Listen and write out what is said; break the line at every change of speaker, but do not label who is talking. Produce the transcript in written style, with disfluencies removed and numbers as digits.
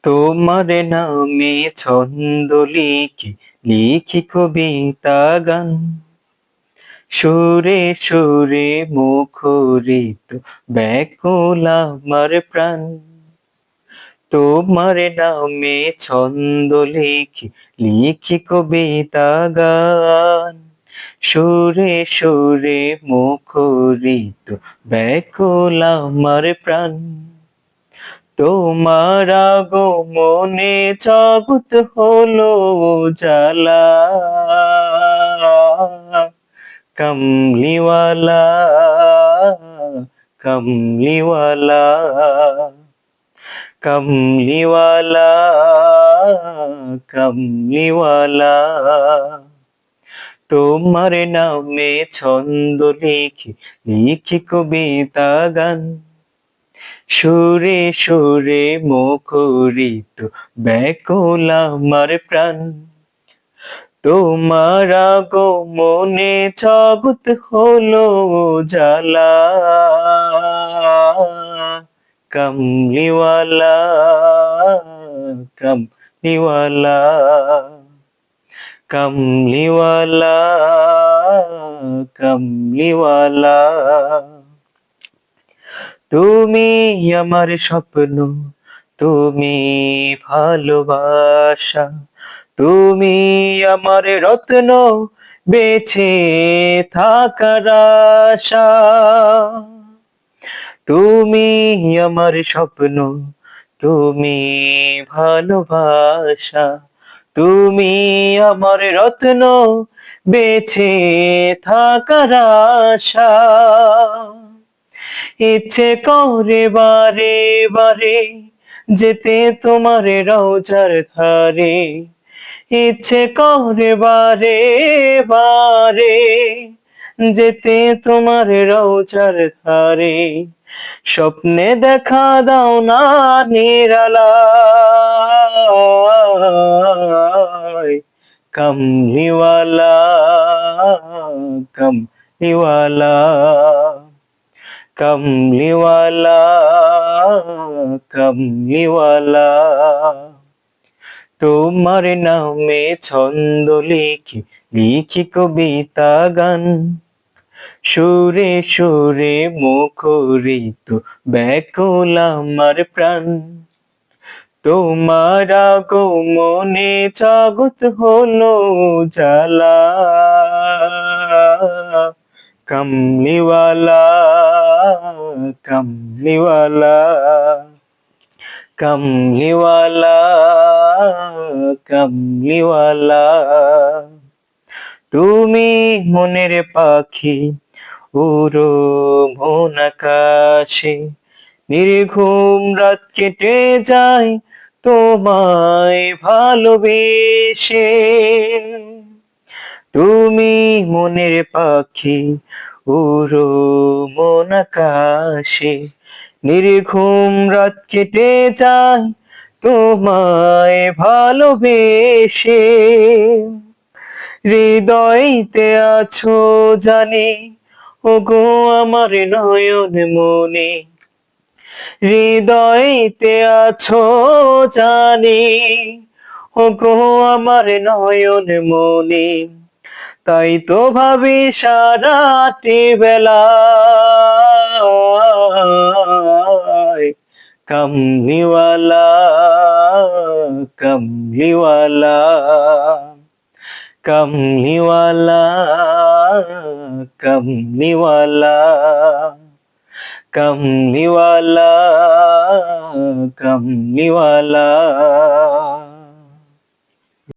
তোমার নামে ছন্দ লিখি লিখি কবিতা গান, সুরে সুরে মুখরিত ব্যাকুল আমার প্রাণ। তোমার নামে ছন্দ লিখি লিখি কবিতা গান, সুরে সুরে মুখরিত ব্যাকুল আমার প্রাণ। তোমার আগমনে জগৎ হলো উজালা, কমলিওয়ালা কমলিওয়ালা কমলিওয়ালা কমলিওয়ালা। তোমার নামে ছন্দ লিখি লিখি কবিতা গান, সুরে সুরে মুখরিত ব্যাকুল আমার প্রাণ। তোমার আগমনে জগৎ হলো উজালা, কমলিওয়ালা কমলিওয়ালা কমলিওয়ালা কমলিওয়ালা। তুমি আমার স্বপ্ন, তুমি ভালোবাসা, তুমি আমার রত্ন, বেঁচে থাকার আশা। তুমি আমার স্বপ্ন, তুমি ভালোবাসা, তুমি আমার রত্ন, বেঁচে থাকার আশা। ইচ্ছে করে বারে বারে যেতে তোমার রওজার ধারে, ইচ্ছে করে বারে বারে যেতে তোমার রওজার ধারে। স্বপ্নে দেখা দাও না নিরালায়, কমলিওয়ালা কমলিওয়ালা কমলিওয়ালা কমলিওয়ালা। তোমার নামে ছন্দ লিখি লিখি কবিতা গান, সুরে সুরে মুখরিত ব্যাকুল আমার প্রাণ। তোমার আগমনে জগৎ হলো উজালা, কমলিওয়ালা কমলিওয়ালা কমলিওয়ালা কমলিওয়ালা। তুমি মনের পাখি, উড়ো মন আকাশে, নির্ঘুম রাত কেটে যায় তোমায় ভালোবেসে। তুমি মনের পাখি, উড়ো মন আকাশে, নির্ঘুম রাত কেটে যায় তোমায় ভালোবেসে। হৃদয়তে আছো জানি, ওগো আমার নয়ন মনে, হৃদয়তে আছো জানি, ওগো আমার নয়ন মনে। তাই তো ভাবি সারাটি বেলা, কমলিওয়ালা কমলিওয়ালা কমলিওয়ালা কমলিওয়ালা কমলিওয়ালা কমলিওয়ালা।